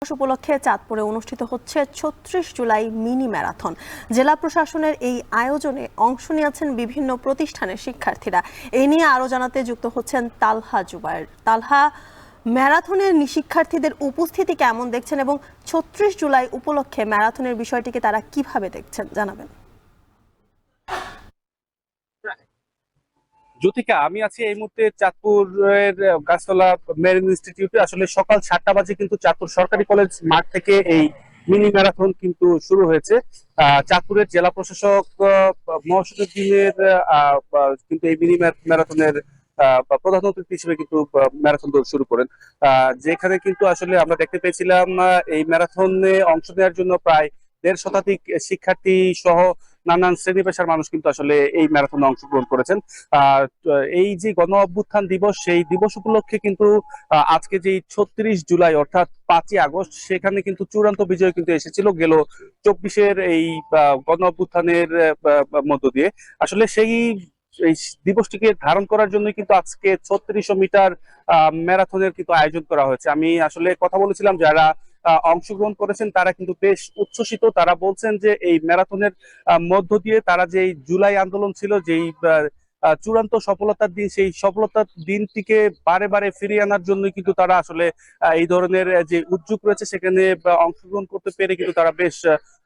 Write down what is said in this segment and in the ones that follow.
উপলক্ষে চাঁদপুরে অনুষ্ঠিত হচ্ছে ৩৬ জুলাই মিনি ম্যারাথন। জেলা প্রশাসনের এই আয়োজনে অংশ নিয়েছেন বিভিন্ন প্রতিষ্ঠানের শিক্ষার্থীরা। এই নিয়ে আরো জানাতে যুক্ত হচ্ছেন তালহা জুবায়ের। তালহা, ম্যারাথনের শিক্ষার্থীদের উপস্থিতি কেমন দেখছেন এবং ৩৬ জুলাই উপলক্ষে ম্যারাথনের বিষয়টিকে তারা কিভাবে দেখছেন জানাবেন। জ্যোতিকা, আমি আছি এই মুহূর্তে চাঁদপুরের গাছতলা মেরিন ইনস্টিটিউটে। আসলে সকাল 7টা বাজে কিন্তু চাঁদপুর সরকারি কলেজ মাঠ থেকে এই মিনি ম্যারাথন কিন্তু শুরু হয়েছে। চাঁদপুরের জেলা প্রশাসক মহসিনুদ্দিনের কিন্তু এই মিনি ম্যারাথনের প্রধান অতিথি হিসেবে কিন্তু ম্যারাথন দৌড় শুরু করেন। যেখানে কিন্তু আসলে আমরা দেখতে পেয়েছিলাম এই ম্যারাথনে অংশ নেওয়ার জন্য প্রায় 1.5 শতাধিক শিক্ষার্থী সহ নানান শ্রেণী পেশার মানুষ কিন্তু আসলে এই ম্যারাথনে অংশগ্রহণ করেছেন। আহ এই যে গণ অভ্যুত্থান দিবস, সেই দিবস উপলক্ষে কিন্তু আজকে যে ৩৬ জুলাই অর্থাৎ 5ই আগস্ট, সেখানে কিন্তু চূড়ান্ত বিজয় কিন্তু এসেছিল গেল 24-এর এই গণ অভ্যুত্থানের মধ্য দিয়ে। আসলে এই দিবসটিকে ধারণ করার জন্য কিন্তু আজকে 3600 মিটার ম্যারাথনের কিন্তু আয়োজন করা হয়েছে। আমি আসলে কথা বলেছিলাম যারা অংশগ্রহণ করেছেন, তারা কিন্তু বেশ উচ্ছ্বসিত। তারা বলছেন যে এই ম্যারাথনের মধ্য দিয়ে তারা যে জুলাই আন্দোলন ছিল, যেই চূড়ান্ত সফলতার দিন, সেই সফলতার দিনটিকে বারে বারে ফিরিয়ে আনার জন্য কিন্তু তারা আসলে এই ধরনের যে উদ্যোগ রয়েছে সেখানে অংশগ্রহণ করতে পেরে কিন্তু তারা বেশ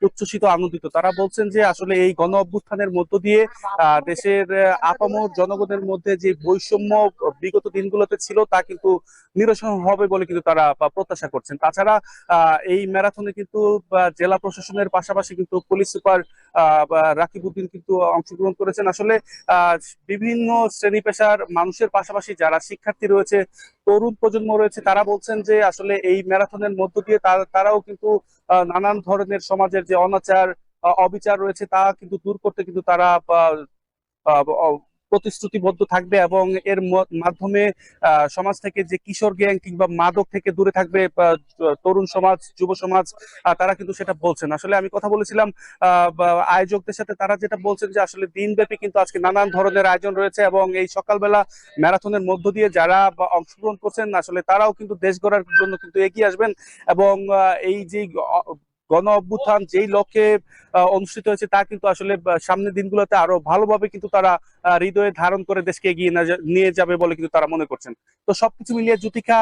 উচ্ছ্বসিত, আনন্দিত। তারা বলছেন যে আসলে এই গণ অভ্যুত্থানের মধ্য দিয়ে দেশের আপামর জনগণের মধ্যে যে বৈষম্য বিগত দিনগুলোতে ছিল তা কিন্তু নিরসন হবে বলে কিন্তু তারা প্রত্যাশা করছেন। তাছাড়া এই ম্যারাথনে কিন্তু জেলা প্রশাসনের পাশাপাশি কিন্তু পুলিশ সুপার রাকিবউদ্দিন কিন্তু অংশগ্রহণ করেছেন। আসলে বিভিন্ন শ্রেণী পেশার মানুষের পাশাপাশি যারা শিক্ষার্থী রয়েছে, তরুণ প্রজন্ম রয়েছে, তারা বলছেন যে আসলে এই ম্যারাথনের মধ্য দিয়ে তারাও কিন্তু নানান ধরনের সমাজের যে অনাচার অবিচার রয়েছে তা কিন্তু দূর করতে কিন্তু তারা প্রতিশ্রুতিবদ্ধ থাকবে এবং এর মাধ্যমে সমাজ থেকে যে কিশোর গ্যাং কিংবা মাদক থেকে দূরে থাকবে তরুণ সমাজ, যুব সমাজ। তারা কিন্তু সেটা বলছেন। আসলে আমি কথা বলেছিলাম আয়োজকদের সাথে, তারা যেটা বলছেন যে আসলে দিনব্যাপী কিন্তু আজকে নানান ধরনের আয়োজন রয়েছে এবং এই সকালবেলা ম্যারাথনের মধ্য দিয়ে যারা অংশগ্রহণ করছেন আসলে তারাও কিন্তু দেশ গড়ার জন্য কিন্তু এগিয়ে আসবেন এবং এই যে গণ অভ্যুত্থান যেই লক্ষ্যে অনুষ্ঠিত হয়েছে তা কিন্তু আসলে সামনের দিনগুলোতে আরো ভালোভাবে কিন্তু তারা হৃদয়ে ধারণ করে দেশকে এগিয়ে নিয়ে যাবে বলে কিন্তু তারা মনে করছেন। তো সবকিছু মিলিয়ে জ্যোতিকা,